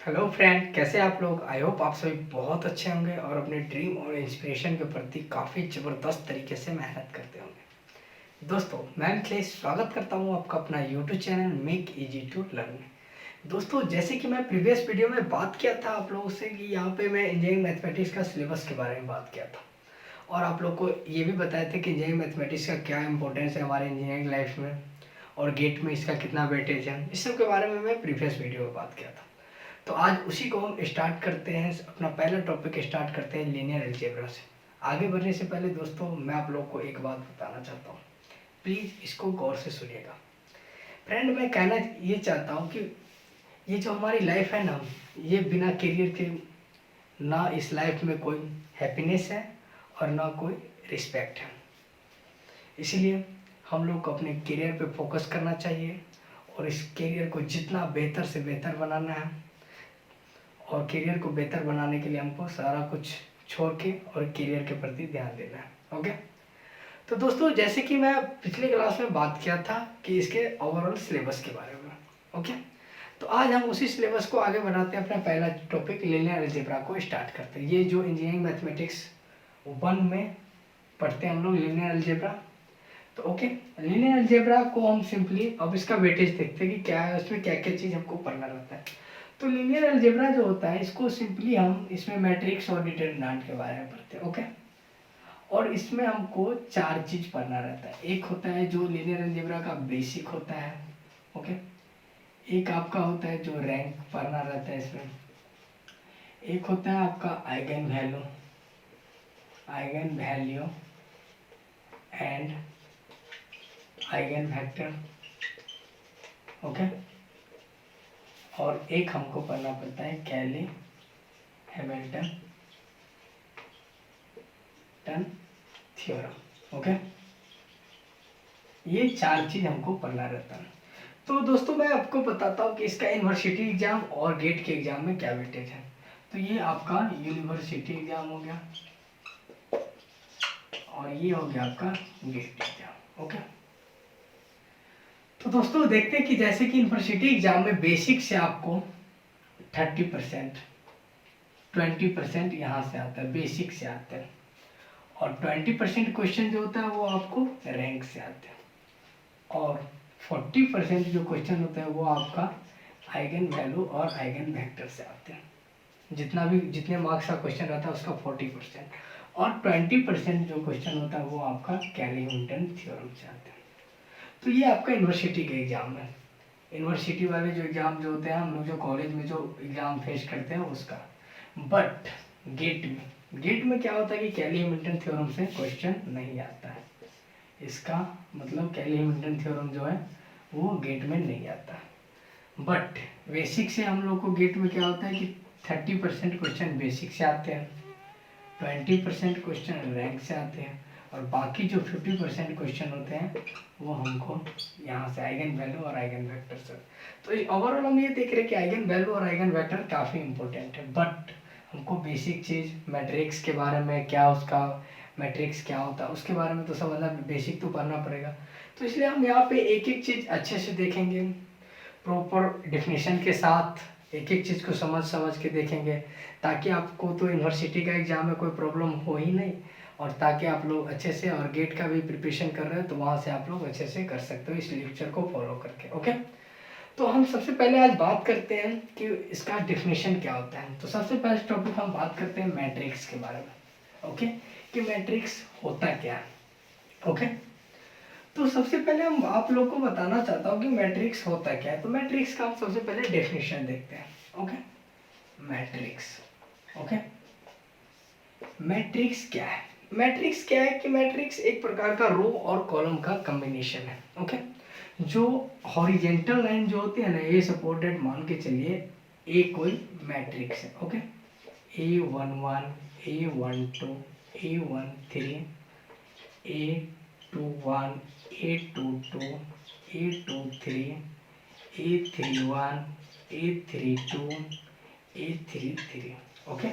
Hello friend, कैसे आप लोग। आई होप आप सभी बहुत अच्छे होंगे और अपने ड्रीम और इंस्पिरेशन के प्रति काफ़ी ज़बरदस्त तरीके से मेहनत करते होंगे। दोस्तों, मैं मिथिलेश स्वागत करता हूं आपका अपना YouTube channel make easy to learn. दोस्तों, जैसे कि मैं प्रीवियस वीडियो में बात किया था आप लोगों से कि यहाँ पे मैं इंजीनियरिंग मैथमेटिक्स का सिलेबस के बारे में बात किया था और आप लोग को ये भी बताया था कि इंजीनियरिंग मैथमेटिक्स का क्या इंपॉर्टेंस है हमारे इंजीनियरिंग लाइफ में और गेट में इसका कितना वेटेज है। इस सब के बारे में मैं प्रीवियस वीडियो में बात किया था। तो आज उसी को हम स्टार्ट करते हैं। अपना पहला टॉपिक स्टार्ट करते हैं लीनियर अलजेब्रा से। आगे बढ़ने से पहले दोस्तों, मैं आप लोग को एक बात बताना चाहता हूँ, प्लीज़ इसको गौर से सुनिएगा। फ्रेंड, मैं कहना ये चाहता हूँ कि ये जो हमारी लाइफ है ना, ये बिना करियर के ना इस लाइफ में कोई हैप्पीनेस है और ना कोई रिस्पेक्ट है। इसलिए हम लोग को अपने करियर पे फोकस करना चाहिए और इस करियर को जितना बेहतर से बेहतर बनाना है और करियर को बेहतर बनाने के लिए हमको सारा कुछ छोड़ के और करियर के प्रति ध्यान देना है। ओके, तो दोस्तों, जैसे कि मैं पिछले क्लास में बात किया था कि इसके ओवरऑल सिलेबस के बारे में। ओके, तो आज हम उसी सिलेबस को आगे बढ़ाते हैं। अपना पहला टॉपिक लीनियर अलजेब्रा को स्टार्ट करते हैं। ये जो इंजीनियरिंग मैथमेटिक्स 1 में पढ़ते हैं हम लोग लीनियर अलजेब्रा। तो ओके, लीनियर अलजेब्रा को हम सिंपली अब इसका वेटेज देखते हैं कि क्या है उसमें, क्या क्या चीज़ हमको पढ़ना रहता है। तो लीनियर अलजेब्रा जो होता है, इसको सिंपली हम इसमें मैट्रिक्स और डिटरमिनेंट के बारे में पढ़ते हैं। ओके, और इसमें हमको 4 चीज़ पढ़ना रहता है। एक होता है जो लीनियर अलजेब्रा का बेसिक होता है। ओके, एक आपका होता है जो रैंक पढ़ना रहता है इसमें। एक होता है आपका eigen value, eigen value and eigen vector. Okay, और एक हमको पढ़ना पड़ता है कैली हैमिल्टन थ्योरम। ओके, ये 4 चीज हमको पढ़ना रहता है। तो दोस्तों, मैं आपको बताता हूँ कि इसका यूनिवर्सिटी एग्जाम और गेट के एग्जाम में क्या वेटेज है। तो ये आपका यूनिवर्सिटी एग्जाम हो गया और ये हो गया आपका गेट एग्जाम। ओके, तो दोस्तों देखते हैं कि जैसे कि यूनिवर्सिटी एग्जाम में बेसिक से आपको 30%, 20% यहाँ से आता है, बेसिक से आता है, और 20% क्वेश्चन जो होता है वो आपको रैंक से आते हैं, और 40% जो क्वेश्चन होता है वो आपका आइगन वैल्यू और आइगन वेक्टर से आते हैं। जितने मार्क्स का क्वेश्चन रहता है उसका 40%, और 20% जो क्वेश्चन होता है वो आपका कैली हैमिल्टन थ्योरम से आते हैं। तो ये आपका यूनिवर्सिटी का एग्जाम है। यूनिवर्सिटी वाले जो एग्जाम जो होते हैं, हम लोग जो कॉलेज में जो एग्जाम फेस करते हैं उसका। बट गेट में क्या होता है कि कैली हैमिल्टन थ्योरम से क्वेश्चन नहीं आता है। इसका मतलब कैली हैमिल्टन थ्योरम जो है वो गेट में नहीं आता। बट बेसिक से हम लोग को गेट में क्या होता है कि 30% क्वेश्चन बेसिक से आते हैं, 20% क्वेश्चन रैंक से आते हैं, और बाकी जो 50% क्वेश्चन होते हैं वो हमको यहाँ से आइगन वैल्यू और आइगन वेक्टर से। तो ओवरऑल हम ये देख रहे हैं कि आइगन वैल्यू और आइगन वेक्टर काफ़ी इंपॉर्टेंट है। बट हमको बेसिक चीज़ मैट्रिक्स के बारे में, क्या उसका मैट्रिक्स क्या होता है उसके बारे में तो समझना, बेसिक तो पढ़ना पड़ेगा। तो इसलिए हम यहाँ पे एक एक चीज़ अच्छे से देखेंगे, प्रॉपर डेफिनेशन के साथ एक एक चीज़ को समझ समझ के देखेंगे, ताकि आपको तो यूनिवर्सिटी का एग्ज़ाम में कोई प्रॉब्लम हो ही नहीं, और ताकि आप लोग अच्छे से, और गेट का भी प्रिपरेशन कर रहे हो तो वहाँ से आप लोग अच्छे से कर सकते हो इस लेक्चर को फॉलो करके। ओके, तो हम सबसे पहले आज बात करते हैं कि इसका डेफिनेशन क्या होता है। तो सबसे पहले टॉपिक हम बात करते हैं मैट्रिक्स के बारे में। ओके, कि मैट्रिक्स होता क्या है। ओके, तो सबसे पहले हम आप लोग को बताना चाहता हूँ कि मैट्रिक्स होता क्या है। तो मैट्रिक्स का हम सबसे पहले डेफिनेशन देखते हैं। Okay, matrix. ओके, मैट्रिक्स क्या है। मैट्रिक्स क्या है कि मैट्रिक्स एक प्रकार का रो और कॉलम का कॉम्बिनेशन है। ओके, जो हॉरिजेंटल लाइन जो होती है ना, ये सपोर्टेड मान के चलिए ए कोई मैट्रिक्स है। Okay, A11, A12, A13, A21, A22, A23, A31, A32, A33। Okay,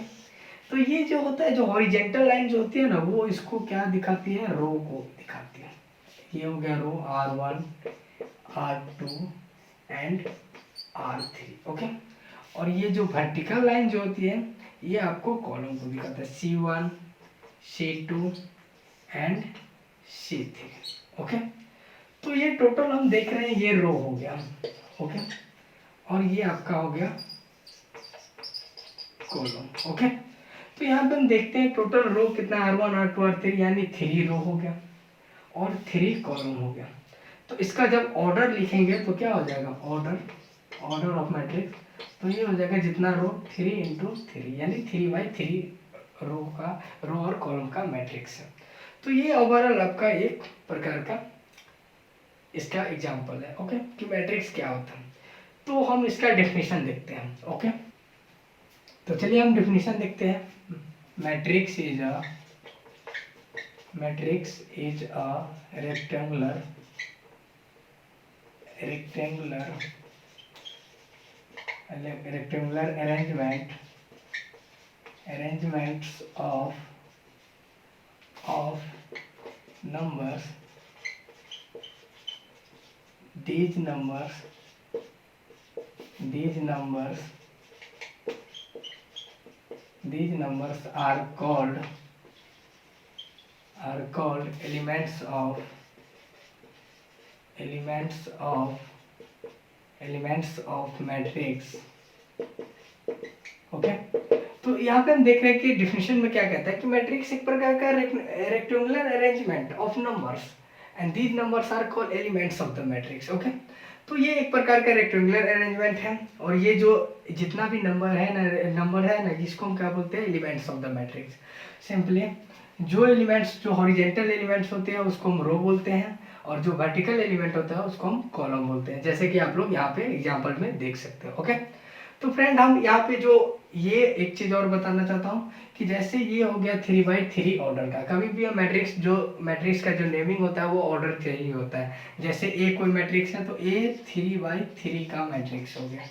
तो ये जो होता है, जो हॉरिजेंटल लाइन जो होती है ना, वो इसको क्या दिखाती है, रो को दिखाती है। ये हो गया रो R1, R2 and R3। Okay, और ये जो वर्टिकल लाइन जो होती है ये आपको कॉलम को दिखाता है, C1, C2 and C3। Okay, तो ये टोटल हम देख रहे हैं, ये रो हो गया। ओके, और ये आपका हो गया कॉलम। ओके, तो यहाँ पे हम देखते हैं टोटल रो कितना, R1, R2, R3 यानी 3 रो हो गया और 3 कॉलम हो गया। तो इसका जब ऑर्डर लिखेंगे तो क्या हो जाएगा, ऑर्डर ऑफ मैट्रिक्स, तो ये हो जाएगा जितना रो 3 इंटू 3 यानी 3 बाई 3 रो और कॉलम का मैट्रिक्स है। तो ये ओवरऑल आपका एक प्रकार का इसका एग्जाम्पल है। ओके, कि मैट्रिक्स क्या होता है। तो हम इसका डेफिनेशन देखते हैं। ओके, तो चलिए हम डेफिनेशन देखते हैं। Matrix is a rectangular arrangements of numbers. These numbers are called elements of matrix। Okay, तो यहाँ पे हम देख रहे हैं कि डिफिनेशन में क्या कहता है कि मैट्रिक्स एक प्रकार का rectangular arrangement of numbers and these numbers are called elements of the matrix. Okay, तो ये एक प्रकार का रेक्टेंगुलर अरेंजमेंट है और ये जो जितना भी नंबर है ना जिसको हम क्या बोलते हैं, elements of the matrix. Simply जो एलिमेंट्स जो हॉरिजेंटल एलिमेंट्स होते हैं उसको हम रो बोलते हैं और जो वर्टिकल एलिमेंट होता है उसको हम कॉलम बोलते हैं, जैसे कि आप लोग यहाँ पे एग्जाम्पल में देख सकते हो। ओके, तो फ्रेंड हम यहाँ पे जो ये एक चीज और बताना चाहता हूँ कि जैसे ये हो गया 3 बाई 3 ऑर्डर का, कभी भी मैट्रिक्स का जो नेमिंग होता है वो ऑर्डर से ही होता है। जैसे ए कोई मैट्रिक्स है तो ए 3 बाई 3 का मैट्रिक्स हो गया,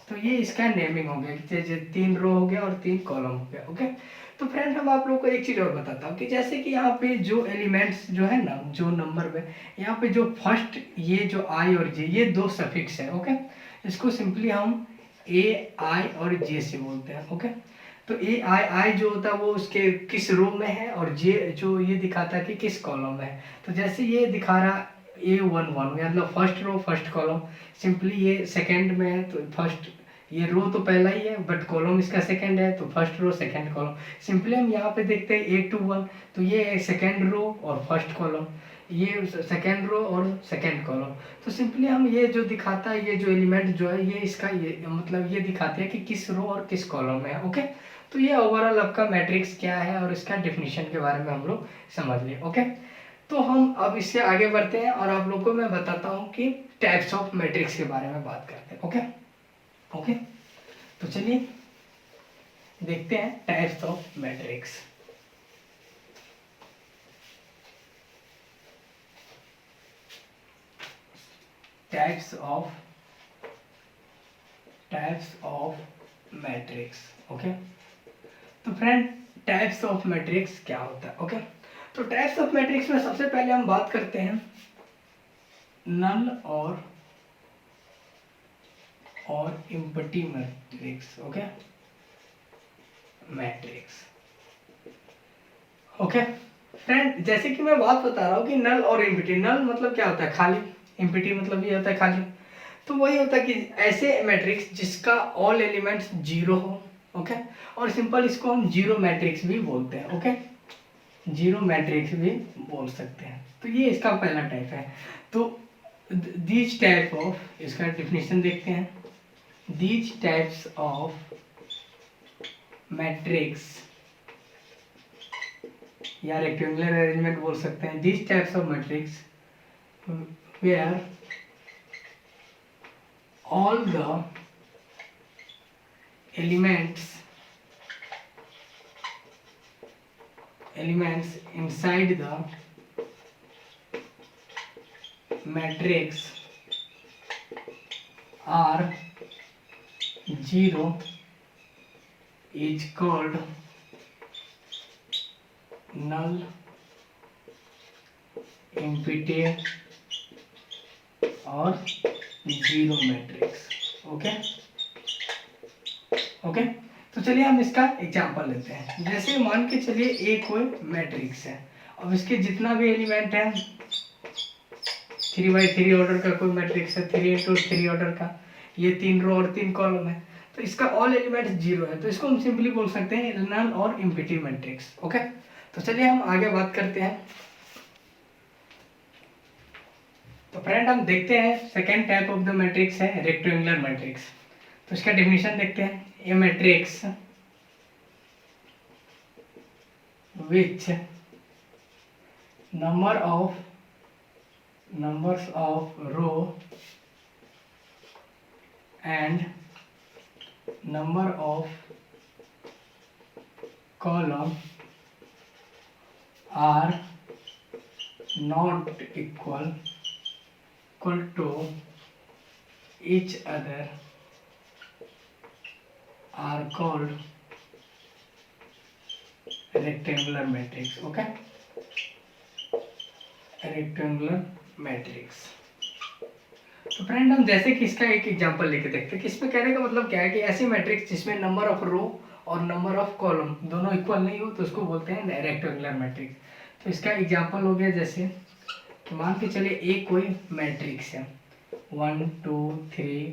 तो ये इसका नेमिंग हो गया, जैसे 3 रो हो गया और 3 कॉलम हो गया। ओके, तो फ्रेंड हम आप लोग को एक चीज और बताता हूँ कि जैसे कि यहाँ पे जो एलिमेंट्स जो है ना, जो नंबर में यहाँ पे जो फर्स्ट ये जो आई और जे ये 2 सफिक्स है। ओके, इसको सिंपली हम ए आई और जे से बोलते हैं। ओके, तो ए आई जो होता है वो उसके किस रो में है और जे जो ये दिखाता है कि किस कॉलम में है। तो जैसे ये दिखा रहा A11 मतलब first row first column, simply ये सेकंड में है तो फर्स्ट, ये रो तो पहला ही है बट कॉलम इसका सेकंड है तो first row second column. Simply हम यहाँ पे देखते हैं A21 तो ये सेकंड रो और फर्स्ट कॉलम, ये सेकेंड रो और सेकेंड कॉलम। तो सिंपली हम ये जो दिखाता है, ये जो एलिमेंट जो है ये इसका ये मतलब ये दिखाते हैं कि किस रो और किस कॉलम में है। ओके, तो ये ओवरऑल आपका मैट्रिक्स क्या है और इसका डेफिनेशन के बारे में हम लोग समझ लिए। ओके, तो हम अब इससे आगे बढ़ते हैं और आप लोग को मैं बताता हूँ कि टाइप्स ऑफ मैट्रिक्स के बारे में बात करते हैं। ओके ओके, तो चलिए देखते हैं types of matrix. Types of matrix. Okay, तो फ्रेंड टाइप्स ऑफ मैट्रिक्स क्या होता है। ओके, तो टाइप्स ऑफ मैट्रिक्स में सबसे पहले हम बात करते हैं नल और empty matrix. Okay, matrix. Okay friend, जैसे कि मैं बात बता रहा हूँ कि नल और एम्प्टी, नल मतलब क्या होता है, खाली, एम्प्टी मतलब ये होता है खाली। तो वही होता है कि ऐसे मैट्रिक्स जिसका ऑल एलिमेंट्स जीरो हो। ओके, और सिंपल इसको हम जीरो मैट्रिक्स भी बोलते हैं। ओके, जीरो मैट्रिक्स भी बोल सकते हैं। तो ये इसका पहला टाइप है। तो दीज टाइप ऑफ, इसका डेफिनेशन देखते हैं। दीज टाइप्स ऑफ मैट्रिक्स या रेक्टेंगुलर अरेंजमेंट बोल सकते हैं। These types of matrix where all the elements inside the matrix are zero is called null, empty और जीरो मैट्रिक्स। ओके, ओके, तो चलिए हम इसका एग्जांपल लेते हैं। जैसे मान के चलिए ए कोई मैट्रिक्स है, अब इसके जितना भी एलिमेंट है 3x3 ऑर्डर का कोई मैट्रिक्स है, 3x3 ऑर्डर का, ये 3 रो और 3 कॉलम है, तो इसका ऑल एलिमेंट 0 है, तो इसको हम सिंपली बोल सकते हैं नल और इम्पिटिव मैट्रिक्स। ओके, तो चलिए हम आगे बात करते हैं। तो फ्रेंड हम देखते हैं second type of the matrix है रेक्टेंगुलर मैट्रिक्स। तो इसका डेफिनेशन देखते हैं। A matrix which numbers of row and number of column are not equal to each other are called rectangular matrix. Okay, rectangular matrix. तो friend हम जैसे कि इसका एक एग्जांपल लेके देखते हैं कि इसमें कहने का मतलब क्या है कि ऐसी मैट्रिक्स जिसमें नंबर ऑफ रो और नंबर ऑफ कॉलम दोनों इक्वल नहीं हो तो उसको बोलते हैं रेक्टेंगुलर मैट्रिक्स। तो इसका एग्जांपल हो गया जैसे मान के चलिए ए कोई मैट्रिक्स है 1 2 3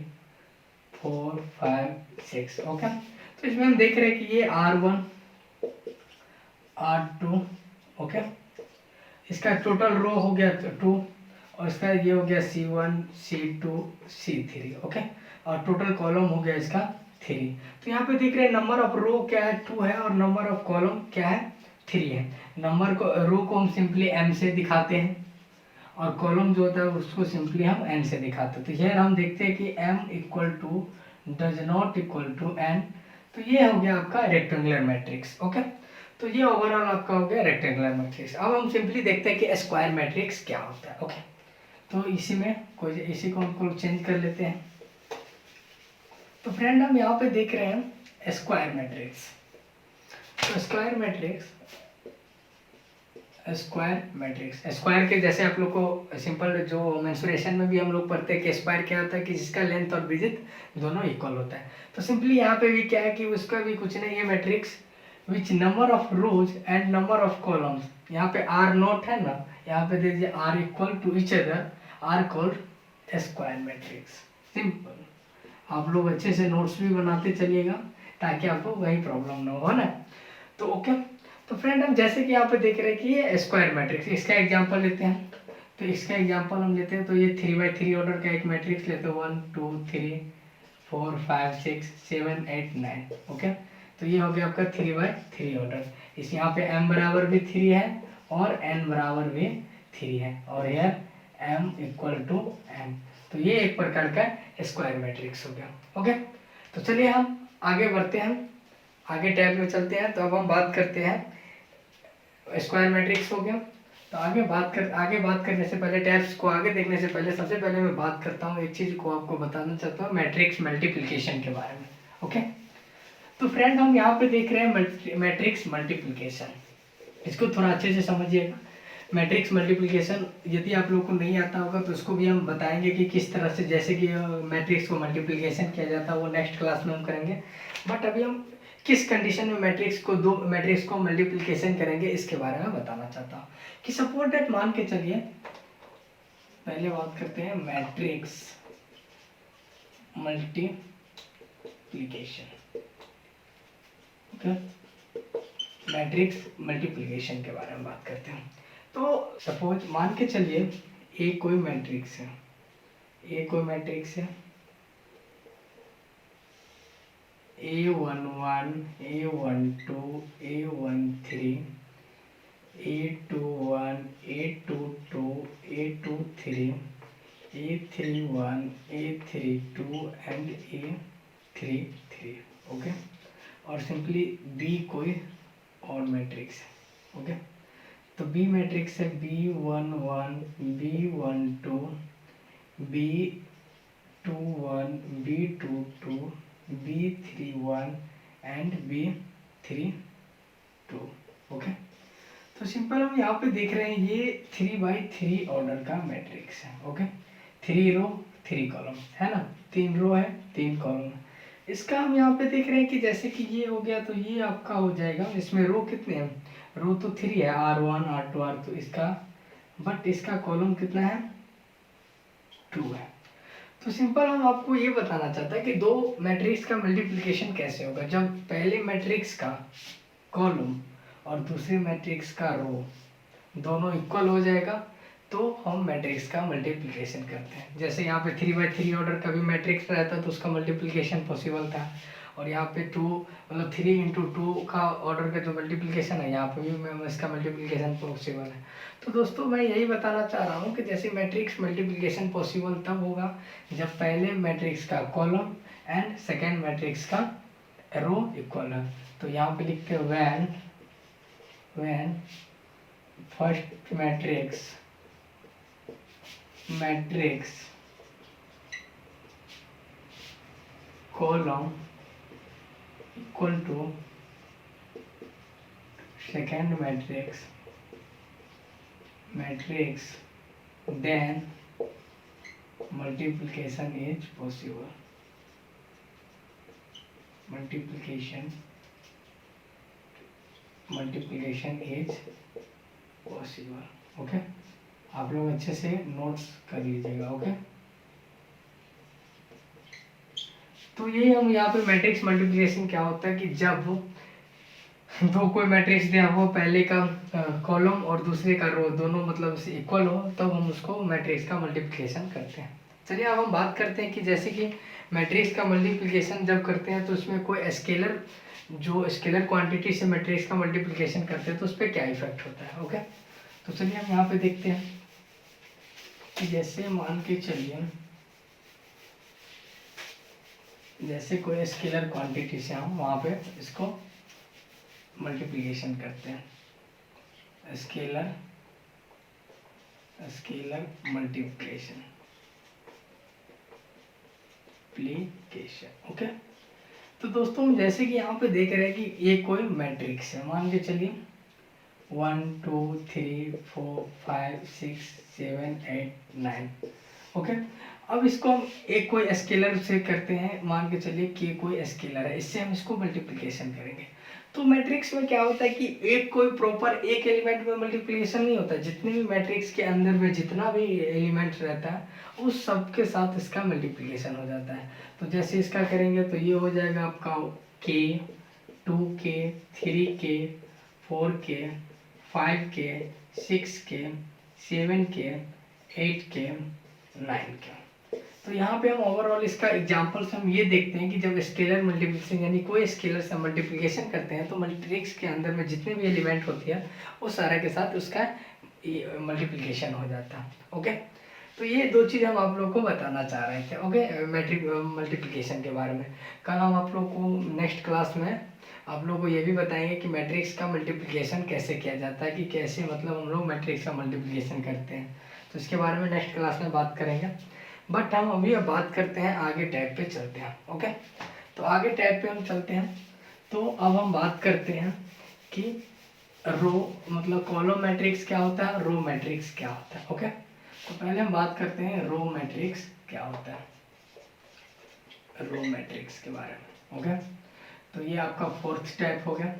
4 5 6। ओके, तो इसमें हम देख रहे हैं कि ये R1 R2 ओके, इसका टोटल रो हो गया 2 और इसका ये हो गया C1 C2 C3। ओके, और टोटल कॉलम हो गया इसका 3। तो यहाँ पे देख रहे हैं नंबर ऑफ रो क्या है 2 है और नंबर ऑफ कॉलम क्या है 3 है। नंबर को रो को हम सिंपली m से दिखाते हैं और कॉलम जो होता है उसको सिंपली हम n से दिखाते हैं। तो ये हम देखते हैं कि m equal to does not equal to n, तो ये हो गया आपका रेक्टेंगुलर मैट्रिक्स। ओके, तो ये ओवरऑल आपका हो गया रेक्टेंगुलर मैट्रिक्स। अब हम सिंपली देखते हैं कि स्क्वायर मैट्रिक्स क्या होता है। ओके, तो इसी को हम चेंज कर लेते हैं। तो फ्रेंड हम यहाँ पे देख रहे हैं स्क्वायर मैट्रिक्स। तो स्क्वायर मैट्रिक्स स्क्वायर के जैसे आप लोग को सिंपल जो मेंसुरेशन में भी हम लोग पढ़ते हैं कि स्क्वायर क्या होता है कि जिसका लेंथ और विड्थ दोनों इक्वल होता है। तो सिंपली यहाँ पे भी क्या है कि उसका भी कुछ नहीं है matrix which number of rose and number of columns, यहाँ पे आर नॉट है ना, यहाँ पे दे दीजिए are equal to each other are called square matrix. Simple, आप लोग अच्छे से नोट्स भी बनाते चलिएगा ताकि आपको वही प्रॉब्लम ना हो ना। तो ओके, तो फ्रेंड हम जैसे कि यहाँ पे देख रहे हैं कि ये स्क्वायर मैट्रिक्स, इसका एग्जांपल लेते हैं। तो इसका एग्जांपल हम लेते हैं, तो ये 3x3 ऑर्डर का एक मैट्रिक्स लेते हैं 1 2 3 4 5 6 7 8 9। ओके, तो ये हो गया आपका 3x3 ऑर्डर। इस यहाँ पे m बराबर भी 3 है और n बराबर भी 3 है और यह m इक्वल टू n। तो ये एक प्रकार का स्क्वायर मैट्रिक्स हो गया। ओके, तो चलिए हम आगे बढ़ते हैं, आगे टैब में चलते हैं। तो अब हम बात करते हैं स्क्वायर मैट्रिक्स हो गया। तो आगे बात करने से पहले, टैब्स को आगे देखने से पहले सबसे पहले मैं बात करता हूँ एक चीज़ को आपको बताना चाहता हूँ मैट्रिक्स मल्टीप्लिकेशन के बारे में। ओके, तो फ्रेंड हम यहाँ पे देख रहे हैं मैट्रिक्स मल्टीप्लिकेशन, इसको थोड़ा अच्छे से समझिएगा। मैट्रिक्स मल्टीप्लिकेशन यदि आप लोगों को नहीं आता होगा तो उसको भी हम बताएंगे कि किस तरह से, जैसे कि मैट्रिक्स को मल्टीप्लिकेशन किया जाता है वो नेक्स्ट क्लास में हम करेंगे। बट अभी हम किस कंडीशन में दो मैट्रिक्स को मल्टीप्लिकेशन करेंगे इसके बारे में बताना चाहता हूँ। कि सपोज दैट मान के चलिए, पहले बात करते हैं matrix multiplication. Okay, matrix multiplication के बारे में बात करते हैं। तो सपोज मान के चलिए ए कोई मैट्रिक्स है, A11 A12 A13 A21 A22 A23 A31 A32 and A33। Okay, और सिंपली बी कोई और मैट्रिक्स है। ओके, तो बी मैट्रिक्स है B11 B12 B21 B22 B31 and B32। Okay, तो सिंपल हम यहाँ पे देख रहे हैं ये 3x3 ऑर्डर का मैट्रिक्स है। ओके, 3 रो 3 कॉलम है ना, 3 रो है 3 कॉलम। इसका हम यहाँ पे देख रहे हैं कि जैसे कि ये हो गया तो ये आपका हो जाएगा, इसमें रो कितने हैं, रो तो 3 है, R1 R2 R2 इसका, बट इसका कॉलम कितना है, 2 है। तो सिंपल हम आपको ये बताना चाहता है कि दो मैट्रिक्स का मल्टीप्लिकेशन कैसे होगा। जब पहले मैट्रिक्स का कॉलम और दूसरे मैट्रिक्स का रो दोनों इक्वल हो जाएगा तो हम मैट्रिक्स का मल्टीप्लिकेशन करते हैं। जैसे यहाँ पे 3/3 ऑर्डर का भी मैट्रिक्स रहता तो उसका मल्टीप्लिकेशन पॉसिबल था, और यहाँ पे 2 मतलब 3 × 2 का ऑर्डर का जो मल्टीप्लिकेशन है यहाँ पे भी इसका मल्टीप्लिकेशन पॉसिबल है। तो दोस्तों मैं यही बताना चाह रहा हूँ कि जैसे मैट्रिक्स मल्टीप्लिकेशन पॉसिबल तब होगा जब पहले मैट्रिक्स का कॉलम एंड सेकेंड मैट्रिक्स का रो इक्वल है। तो यहाँ पे लिखते हैं when first matrix column equal to second matrix then multiplication is possible. Multiplication is possible. Okay, आप लोग अच्छे से नोट्स कर लीजिएगा। ओके, तो ये हम यहाँ पे मैट्रिक्स मल्टीप्लिकेशन क्या होता है कि जब दो कोई मैट्रिक्स दिया हो, पहले का कॉलम और दूसरे का रो दोनों मतलब से इक्वल हो, तब हम उसको मैट्रिक्स का मल्टीप्लिकेशन करते हैं। चलिए अब हम बात करते हैं कि जैसे कि मैट्रिक्स का मल्टीप्लिकेशन जब करते हैं तो उसमें कोई स्केलर, जो स्केलर क्वांटिटी से मैट्रिक्स का मल्टीप्लिकेशन करते हैं तो उस पर क्या इफेक्ट होता है। ओके, तो चलिए हम यहाँ पे देखते हैं कि जैसे मान के चलिए जैसे कोई स्केलर क्वांटिटी से हम वहाँ पे इसको मल्टीप्लिकेशन करते हैं, स्केलर मल्टीप्लिकेशन ओके। तो दोस्तों जैसे कि यहाँ पे देख रहे हैं कि ये कोई मैट्रिक्स है, मान के चलिए 1 2 3 4 5 6 7 8 9। ओके, अब इसको हम एक कोई स्केलर से करते हैं, मान के चलिए कि कोई स्केलर है, इससे हम इसको मल्टीप्लिकेशन करेंगे। तो मैट्रिक्स में क्या होता है कि एक कोई प्रॉपर एक एलिमेंट में मल्टीप्लिकेशन नहीं होता, जितने भी मैट्रिक्स के अंदर में जितना भी एलिमेंट रहता है उस सब के साथ इसका मल्टीप्लिकेशन हो जाता है। तो जैसे इसका करेंगे तो ये हो जाएगा आपका k 2k 3k 4k 5k 6k 7k 8k 9k। तो यहाँ पे हम ओवरऑल इसका एग्जांपल से हम ये देखते हैं कि जब स्केलर मल्टीप्लिकेशन यानी कोई स्केलर से मल्टीप्लिकेशन करते हैं तो मैट्रिक्स के अंदर में जितने भी एलिमेंट होती है वो सारा के साथ उसका मल्टीप्लिकेशन हो जाता है। ओके, तो ये दो चीज़ हम आप लोग को बताना चाह रहे थे। ओके, मैट्रिक मल्टीप्लिकेशन के बारे में कल हम आप लोग को नेक्स्ट क्लास में आप लोग को ये भी बताएंगे कि मैट्रिक्स का मल्टीप्लिकेशन कैसे किया जाता है, कि कैसे मतलब हम लोग मैट्रिक्स का मल्टीप्लिकेशन करते हैं। तो इसके बारे में नेक्स्ट क्लास में बात करेंगे, बट हम अभी अब बात करते हैं आगे टैब पे चलते हैं। ओके, तो आगे टैब पे हम चलते हैं। तो अब हम बात करते हैं कि रो मतलब कॉलम मैट्रिक्स क्या होता है, रो मैट्रिक्स क्या होता है। ओके, तो पहले हम बात करते हैं रो मैट्रिक्स क्या होता है, रो मैट्रिक्स के बारे में। ओके, तो ये आपका फोर्थ टाइप हो गया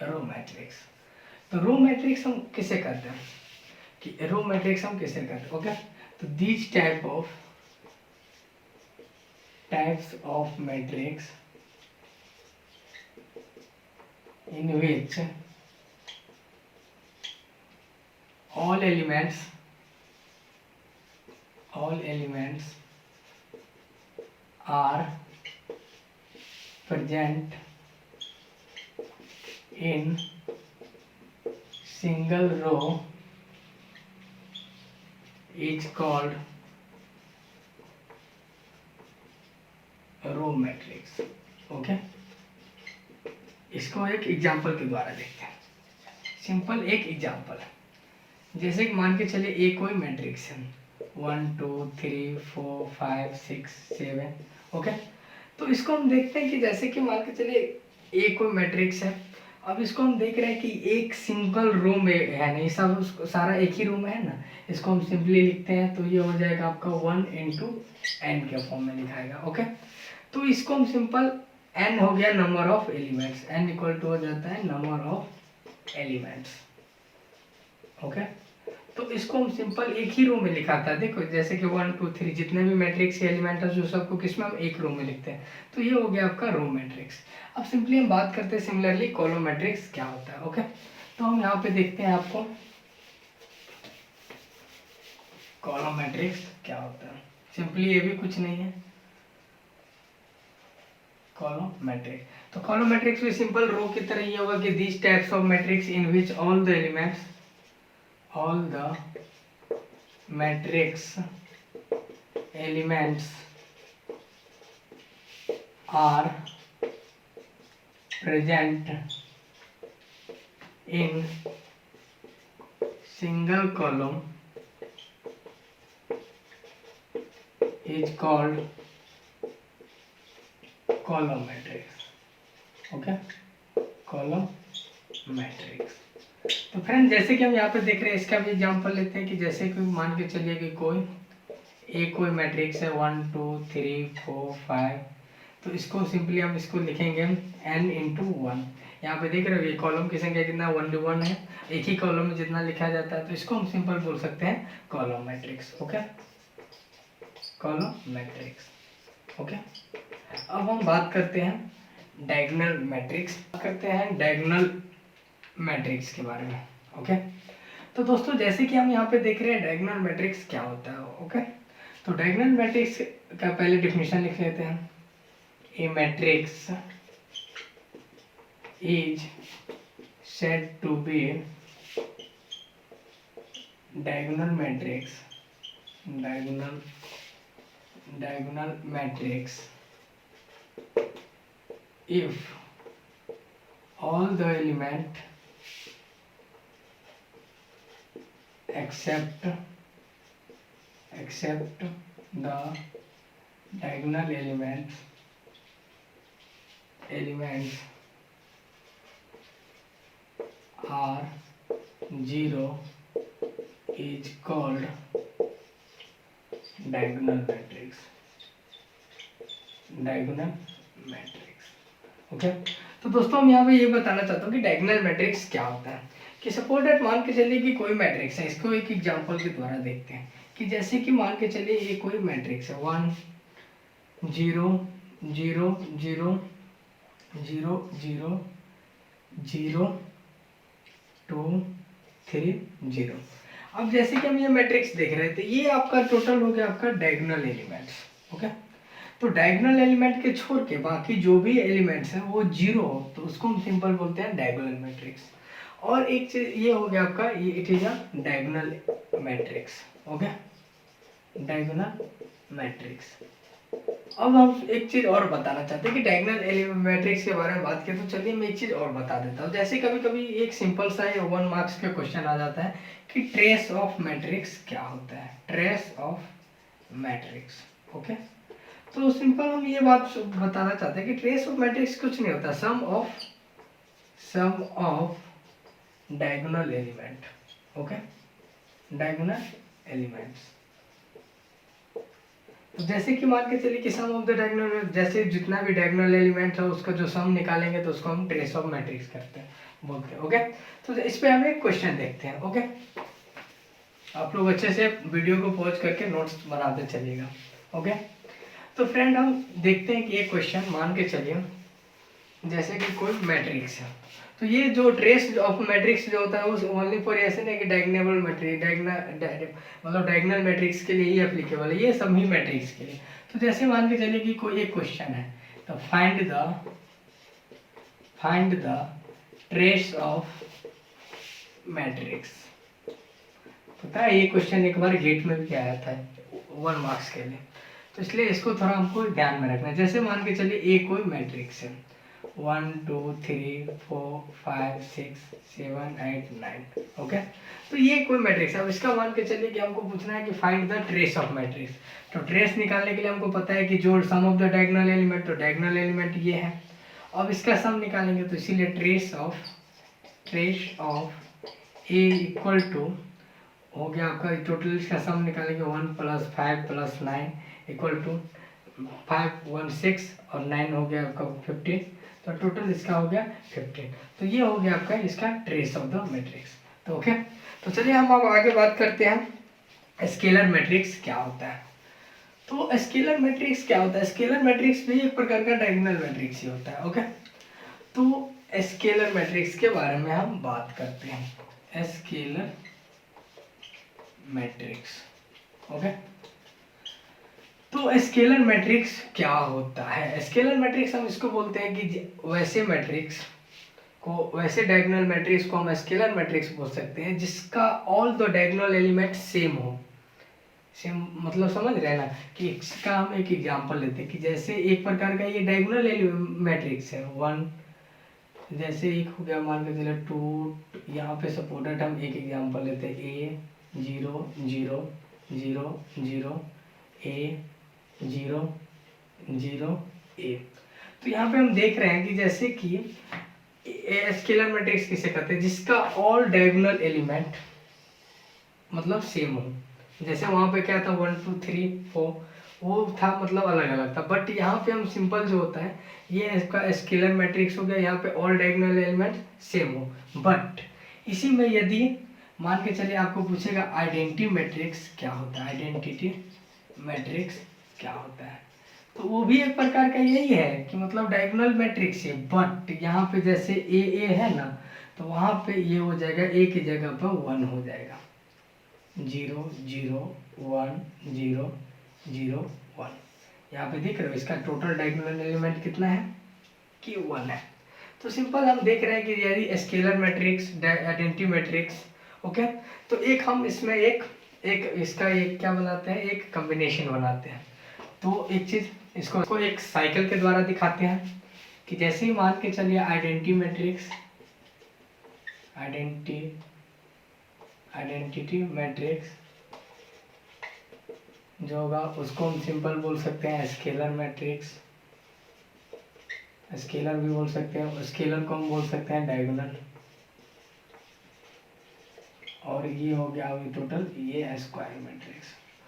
रो मैट्रिक्स। तो रो मैट्रिक्स हम किसे करते हैं कि रो मैट्रिक्स हम किसे करते हैं। ओके, तो these types of matrix in which all elements are present in single row is called row matrix. Okay, इसको एक एग्जांपल के द्वारा देखते हैं। सिंपल एक एग्जांपल है, जैसे कि मान के चलिए एक कोई मैट्रिक्स है 1 2 3 4 5 6 7। ओके, तो इसको हम देखते हैं कि जैसे कि मान के चलिए एक कोई मैट्रिक्स है। अब इसको हम देख रहे हैं कि एक सिंगल रो में है, नहीं सब उसको सारा एक ही रो में है ना, इसको हम सिंपली लिखते हैं तो ये हो जाएगा आपका 1 × n के फॉर्म में लिखाएगा। ओके, तो इसको हम सिंपल n हो गया number of elements, n equal to हो जाता है नंबर ऑफ एलिमेंट्स। ओके, तो इसको हम सिंपल एक ही रो में लिखाता है। देखो जैसे कि 1 2 3 जितने भी मैट्रिक्स के एलिमेंट है जो सबको किसमें हम एक रो में लिखते हैं, तो ये हो गया आपका रो मैट्रिक्स। अब सिंपली हम बात करते हैं सिमिलरली कॉलम मैट्रिक्स क्या होता है। ओके, तो हम यहाँ पे देखते हैं आपको कॉलम मैट्रिक्स क्या होता है। सिंपली ये भी कुछ नहीं है कॉलम मैट्रिक्स। तो कॉलम मैट्रिक्स भी सिंपल रो की तरह ही होगा कि this types of matrix in which all the matrix elements are present in single column is called column matrix. Okay, column matrix। तो फ्रेंड जैसे कि हम यहाँ पे देख रहे हैं, इसका भी एग्जांपल लेते हैं कि जैसे कि मान के चलिए कि कोई मैट्रिक्स है 1 2 3 4 5, तो इसको सिंपली हम इसको लिखेंगे n इंटू 1। यहाँ पे देख रहे हो ये कॉलम की संख्या कितना 1 to 1 है, एक ही कॉलम में जितना लिखा जाता है, तो इसको हम सिंपल बोल सकते हैं column matrix. Okay, column matrix. Okay, अब हम बात करते हैं डायगोनल मैट्रिक्स के बारे में। ओके, तो दोस्तों जैसे कि हम यहाँ पे देख रहे हैं डायगोनल मैट्रिक्स क्या होता है। ओके, तो डायगोनल मैट्रिक्स का पहले डिफिनेशन लिख लेते हैं। A matrix is said to be diagonal matrix if all the element except the diagonal elements are 0 is called diagonal matrix। Okay, तो दोस्तों हम यहाँ पे ये बताना चाहता हूँ कि डायगोनल मैट्रिक्स क्या होता है। कि सपोज दैट मान के चलिए कि कोई मैट्रिक्स है, इसको एक एग्जांपल के द्वारा देखते हैं कि जैसे कि मान के चलिए ये कोई मैट्रिक्स है 1 0 0 0 0 0 0 2 3 0। अब जैसे कि हम ये मैट्रिक्स देख रहे थे, ये आपका टोटल हो गया आपका डायगोनल एलिमेंट्स। ओके, तो डायगोनल एलिमेंट के छोड़ के बाकी जो भी एलिमेंट्स हैं वो जीरो हो, तो उसको हम सिंपल बोलते हैं डायगोनल मैट्रिक्स। और एक चीज ये हो गया आपका, ये it is a diagonal matrix. Okay, diagonal matrix. अब हम एक चीज और बताना चाहते हैं कि डायगोनल मैट्रिक्स के बारे में बात करें, तो चलिए मैं एक चीज और बता देता हूँ। जैसे कभी कभी एक सिंपल सा 1 मार्क्स का क्वेश्चन आ जाता है कि ट्रेस ऑफ मैट्रिक्स क्या होता है, ट्रेस ऑफ मैट्रिक्स। ओके, तो सिंपल हम ये बात बताना चाहते हैं कि ट्रेस ऑफ मैट्रिक्स कुछ नहीं होता, sum of diagonal element. Okay, diagonal elements. तो जैसे कि मान के चलिए कि सम ऑफ द डायगोनल, जैसे जितना भी डायगोनल एलिमेंट है उसका जो सम निकालेंगे तो उसको हम ट्रेस ऑफ मैट्रिक्स करते हैं बोलते हैं। ओके, तो इस पे हम एक क्वेश्चन देखते हैं। ओके, आप लोग अच्छे से वीडियो को पॉज करके नोट्स बनाते चलिएगा। ओके, तो फ्रेंड हम देखते हैं कि ये क्वेश्चन मान के चलिए जैसे कि कोई मैट्रिक्स है, तो ये जो ट्रेस ऑफ मैट्रिक्स जो होता है वो ओनली फॉर ऐसे नहीं कि डायगोनल मैट्रिक्स मतलब डायगोनल मैट्रिक्स के लिए ही एप्लीकेबल है, ये सभी मैट्रिक्स के लिए। तो जैसे मान के चलिए कि कोई एक क्वेश्चन है, तो find the trace of matrix. पता है ये क्वेश्चन एक बार गेट में भी आया था 1 मार्क्स के लिए, तो इसलिए इसको थोड़ा हमको ध्यान में रखना है। जैसे मान के चलिए ए कोई मैट्रिक्स है 1 2 3 4 5 6 7 8 9। ओके, तो ये कोई मैट्रिक्स है। अब इसका मान के चलिए कि हमको पूछना है कि find the trace of matrix. तो ट्रेस निकालने के लिए हमको पता है कि जो sum of the diagonal element, तो डायगोनल एलिमेंट ये है। अब इसका सम निकालेंगे तो इसीलिए trace of A equal to हो गया आपका टोटल, इसका सम निकालेंगे 1 + 5 + 9 इक्वल टू 516 और 9 हो गया आपका 15, तो टोटल इसका हो गया 15। तो ये हो गया आपका इसका ट्रेस ऑफ द मैट्रिक्स। तो ओके, तो चलिए हम अब आगे बात करते हैं स्केलर मैट्रिक्स क्या होता है। तो स्केलर मैट्रिक्स क्या होता है? स्केलर मैट्रिक्स भी एक प्रकार का डायगोनल मैट्रिक्स ही होता है। ओके, तो स्केलर मैट्रिक्स के बारे में हम बात करते हैं। स्केलर मैट्रिक्स, ओके, तो स्केलर मैट्रिक्स क्या होता है? स्केलर मैट्रिक्स हम इसको बोलते हैं कि वैसे मैट्रिक्स को, वैसे डायगोनल मैट्रिक्स को हम स्केलर मैट्रिक्स बोल सकते हैं जिसका all the diagonal element same हो। सेम मतलब समझ रहे हैं ना, कि इसका हम एक एग्जांपल लेते हैं कि जैसे एक प्रकार का ये डायगोनल मैट्रिक्स है 1, जैसे एक हो गया मान के चले 2, यहाँ पे सपोर्टेड हम एक एग्जांपल लेते हैं ए 0 0 0 0 ए 0 0 ए। तो यहाँ पे हम देख रहे हैं कि जैसे कि स्केलर मैट्रिक्स किसे कहते हैं? जिसका ऑल डायगोनल एलिमेंट मतलब सेम हो। जैसे वहाँ पे क्या था 1 2 3 4 वो था मतलब अलग अलग था, बट यहाँ पे हम सिंपल जो होता है ये इसका स्केलर मैट्रिक्स हो गया, यहाँ पे ऑल डायगोनल एलिमेंट सेम हो। बट इसी में यदि मान के चलिए आपको पूछेगा आइडेंटिटी मैट्रिक्स क्या होता है, आइडेंटिटी मैट्रिक्स क्या होता है, तो वो भी एक प्रकार का यही है कि मतलब डायगोनल मैट्रिक्स है, बट यहाँ पे जैसे ए है ना, तो वहाँ पे ये हो जाएगा ए की जगह पर 1 हो जाएगा, 0 0 1 0 0 1। यहाँ पे देख रहे हो इसका टोटल डायगोनल एलिमेंट कितना है कि 1 है। तो सिंपल हम देख रहे हैं कि यदि scalar matrix, identity matrix, okay, तो एक हम इसमें एक एक इसका एक क्या बनाते हैं, एक कॉम्बिनेशन बनाते हैं। तो एक चीज इसको एक साइकिल के द्वारा दिखाते हैं कि जैसे ही मान के चलिए आइडेंटिटी मैट्रिक्स, आइडेंटिटी मैट्रिक्स जो होगा उसको हम सिंपल बोल सकते हैं स्केलर मैट्रिक्स, स्केलर भी बोल सकते हैं, स्केलर को हम बोल सकते हैं डायगोनल, और ये हो गया अभी टोटल ये स्क्वायर मैट्रिक्स।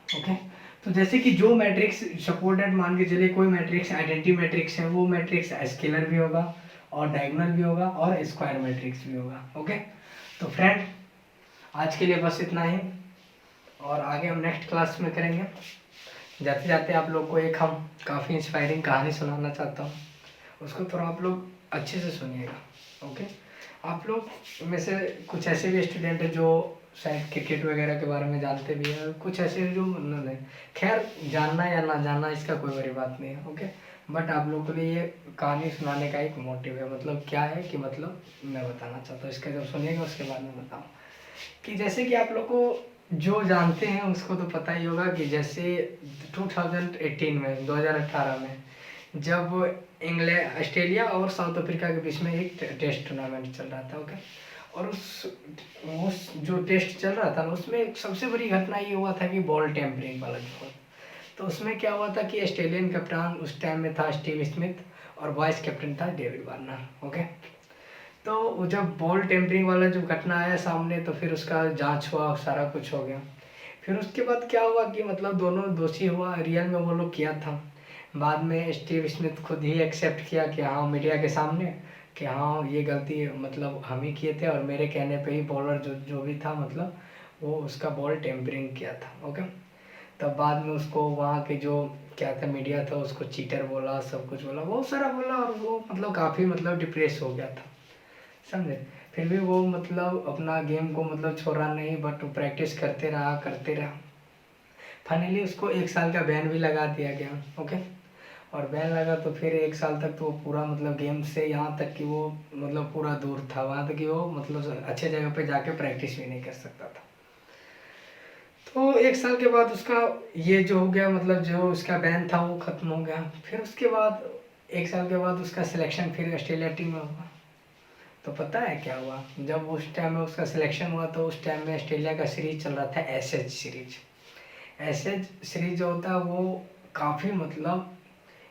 ओके, तो जैसे कि जो मैट्रिक्स सपोर्टेड मान के चलिए कोई मैट्रिक्स आइडेंटिटी मैट्रिक्स है, वो मैट्रिक्स स्केलर भी होगा और डायगोनल भी होगा और स्क्वायर मैट्रिक्स भी होगा। ओके, तो फ्रेंड आज के लिए बस इतना ही, और आगे हम नेक्स्ट क्लास में करेंगे। जाते जाते आप लोग को एक हम काफ़ी इंस्पायरिंग कहानी सुनाना चाहता हूँ, उसको थोड़ा आप लोग अच्छे से सुनिएगा। ओके, आप लोग में से कुछ ऐसे भी स्टूडेंट हैं जो शायद क्रिकेट वगैरह के बारे में जानते भी हैं, कुछ ऐसे जो नहीं, खैर जानना या ना जानना इसका कोई बड़ी बात नहीं है। ओके, बट आप लोगों के लिए ये कहानी सुनाने का एक मोटिव है, मतलब क्या है कि मतलब मैं बताना चाहता हूँ, इसका जब सुनिएगा उसके बाद में बताऊँ कि जैसे कि आप लोग को जो जानते हैं उसको तो पता ही होगा कि जैसे 2018 में 2018 में जब इंग्लैंड, ऑस्ट्रेलिया और साउथ अफ्रीका के बीच में एक टेस्ट टूर्नामेंट चल रहा था। ओके, और उस जो टेस्ट चल रहा था ना उसमें एक सबसे बड़ी घटना ये हुआ था कि बॉल टेम्परिंग वाला जो, तो उसमें क्या हुआ था कि ऑस्ट्रेलियन कप्तान उस टाइम में था स्टीव स्मिथ और वाइस कैप्टन था डेविड वार्नर। ओके, तो जब बॉल टेम्परिंग वाला जो घटना आया सामने तो फिर उसका जांच हुआ, सारा कुछ हो गया। फिर उसके बाद क्या हुआ कि मतलब दोनों दोषी हुआ, रियल में वो लोग किया था। बाद में स्टीव स्मिथ खुद ही एक्सेप्ट किया कि हाँ मीडिया के सामने कि हाँ ये गलती मतलब हम ही किए थे और मेरे कहने पे ही बॉलर जो भी था मतलब वो उसका बॉल टेम्परिंग किया था। ओके, तब बाद में उसको वहाँ के जो क्या था मीडिया था उसको चीटर बोला, सब कुछ बोला, बहुत सारा बोला, और वो मतलब काफ़ी मतलब डिप्रेस हो गया था, समझे। फिर भी वो मतलब अपना गेम को मतलब छोड़ा नहीं, बट वो प्रैक्टिस करते रहा। फाइनली उसको 1 साल का बैन भी लगा दिया गया। ओके, और बैन लगा तो फिर 1 साल तक तो वो पूरा मतलब गेम से यहाँ तक कि वो मतलब पूरा दूर था, वहाँ तक कि वो मतलब अच्छे जगह पे जाके प्रैक्टिस भी नहीं कर सकता था। तो 1 साल के बाद उसका ये जो हो गया मतलब जो उसका बैन था वो ख़त्म हो गया। फिर उसके बाद 1 साल के बाद उसका सिलेक्शन फिर ऑस्ट्रेलिया टीम में हुआ। तो पता है क्या हुआ, जब उस टाइम में उसका सिलेक्शन हुआ तो उस टाइम में ऑस्ट्रेलिया का सीरीज चल रहा था एशेज सीरीज। एशेज सीरीज जो होता है वो काफ़ी मतलब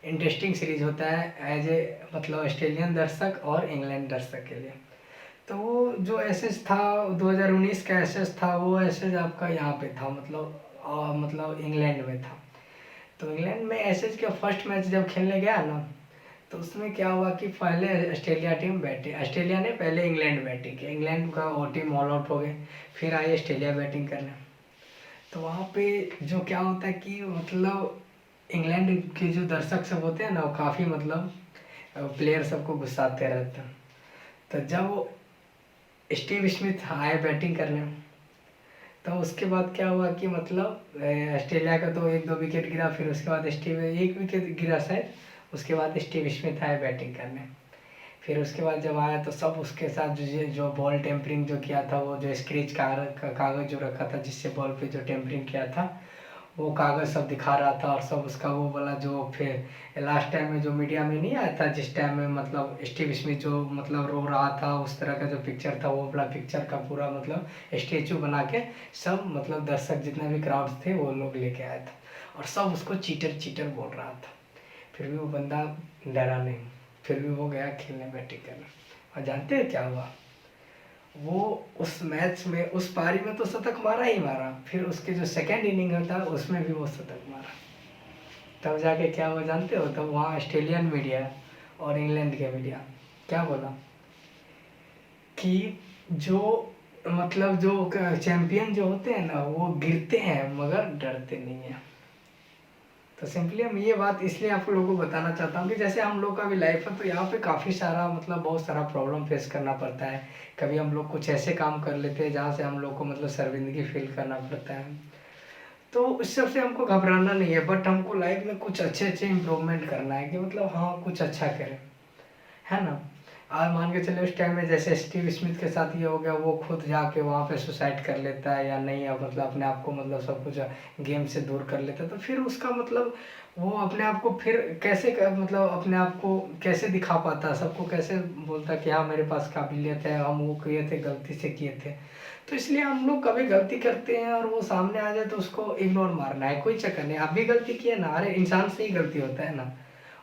इंटरेस्टिंग सीरीज होता है एज ए मतलब ऑस्ट्रेलियन दर्शक और इंग्लैंड दर्शक के लिए। तो वो जो एशेज था 2019 का एशेज था, वो एशेज आपका यहाँ पे था मतलब इंग्लैंड में था। तो इंग्लैंड में ऐसे क्या फर्स्ट मैच जब खेलने गया ना, तो उसमें क्या हुआ कि पहले ऑस्ट्रेलिया ने पहले इंग्लैंड बैटिंग की, इंग्लैंड का वो टीम ऑल आउट हो गए, फिर आई ऑस्ट्रेलिया बैटिंग करने। तो वहाँ पे जो क्या होता है कि मतलब इंग्लैंड के जो दर्शक सब होते हैं ना, वो काफ़ी मतलब प्लेयर सबको गुस्साते रहते हैं। तो जब वो स्टीव स्मिथ आए बैटिंग करने, तो उसके बाद क्या हुआ कि मतलब ऑस्ट्रेलिया का तो एक दो विकेट गिरा, फिर उसके बाद स्टीव एक विकेट गिरा शायद, उसके बाद स्टीव स्मिथ आए बैटिंग करने। फिर उसके बाद जब आया तो सब उसके साथ जो बॉल टेम्परिंग जो किया था, वो जो स्क्रेच कागज़ जो रखा था जिससे बॉल पे जो टेम्परिंग किया था, वो कागज़ सब दिखा रहा था। और सब उसका वो वाला जो फिर लास्ट टाइम में जो मीडिया में नहीं आया था, जिस टाइम में मतलब स्टीव स्मिथ जो मतलब रो रहा था, उस तरह का जो पिक्चर था, वो वाला पिक्चर का पूरा मतलब स्टेचू बना के सब मतलब दर्शक जितने भी क्राउड थे वो लोग लेके आया था, और सब उसको चीटर चीटर बोल रहा था। फिर भी वो बंदा डरा नहीं, फिर भी वो गया खेलने बैटिंग करने। और जानते हैं क्या हुआ, वो उस मैच में उस पारी में तो शतक मारा ही मारा, फिर उसके जो सेकंड इनिंग था उसमें भी वो शतक मारा। तब जाके क्या हुआ जानते हो, तब वहाँ ऑस्ट्रेलियन मीडिया और इंग्लैंड के मीडिया क्या बोला कि जो मतलब जो चैंपियन जो होते हैं ना, वो गिरते हैं मगर डरते नहीं हैं। तो सिंपली हम ये बात इसलिए आप लोगों को बताना चाहता हूँ कि जैसे हम लोग का भी लाइफ है, तो यहाँ पे काफ़ी सारा मतलब बहुत सारा प्रॉब्लम फेस करना पड़ता है। कभी हम लोग कुछ ऐसे काम कर लेते हैं जहाँ से हम लोग को मतलब शर्मिंदगी फील करना पड़ता है। तो इस सबसे हमको घबराना नहीं है, बट हमको लाइफ में कुछ अच्छे अच्छे इम्प्रूवमेंट करना है कि मतलब हाँ कुछ अच्छा करें, है ना। आज मान के चले उस टाइम में जैसे स्टीव स्मिथ के साथ ये हो गया, वो खुद जाके वहाँ पे सुसाइड कर लेता है या नहीं, या मतलब अपने आप को मतलब सब कुछ गेम से दूर कर लेता है, तो फिर उसका मतलब वो अपने आप को फिर कैसे मतलब अपने आप को कैसे दिखा पाता है, सबको कैसे बोलता कि हाँ मेरे पास काबिलियत है, हम वो किए थे, गलती से किए थे। तो इसलिए हम लोग कभी गलती करते हैं और वो सामने आ जाए तो उसको इग्नोर मारना है, कोई चक्कर नहीं। आप भी गलती किए ना, अरे इंसान से ही गलती होता है ना,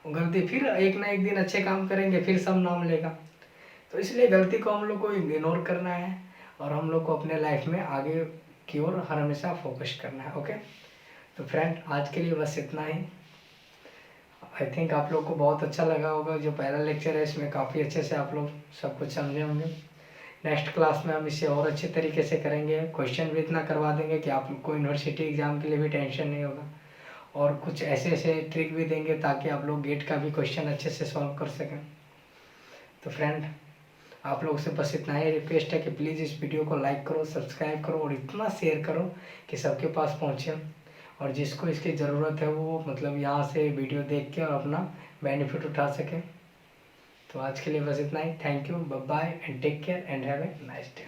वो गलती फिर एक ना एक दिन अच्छे काम करेंगे फिर सब नाम लेगा। तो इसलिए गलती को हम लोग को इग्नोर करना है, और हम लोग को अपने लाइफ में आगे की ओर हर हमेशा फोकस करना है। ओके, तो फ्रेंड आज के लिए बस इतना ही। आई थिंक आप लोग को बहुत अच्छा लगा होगा, जो पहला लेक्चर है इसमें काफ़ी अच्छे से आप लोग सब कुछ समझे होंगे। नेक्स्ट क्लास में हम इसे और अच्छे तरीके से करेंगे, क्वेश्चन भी इतना करवा देंगे कि आप लोग को यूनिवर्सिटी एग्ज़ाम के लिए भी टेंशन नहीं होगा, और कुछ ऐसे ऐसे ट्रिक भी देंगे ताकि आप लोग गेट का भी क्वेश्चन अच्छे से सॉल्व कर सकें। तो फ्रेंड आप लोगों से बस इतना ही रिक्वेस्ट है कि प्लीज़ इस वीडियो को लाइक करो, सब्सक्राइब करो और इतना शेयर करो कि सबके पास पहुँचे, और जिसको इसकी ज़रूरत है वो मतलब यहाँ से वीडियो देख के और अपना बेनिफिट उठा सके। तो आज के लिए बस इतना ही। Thank you, bye bye and take care and have a nice day.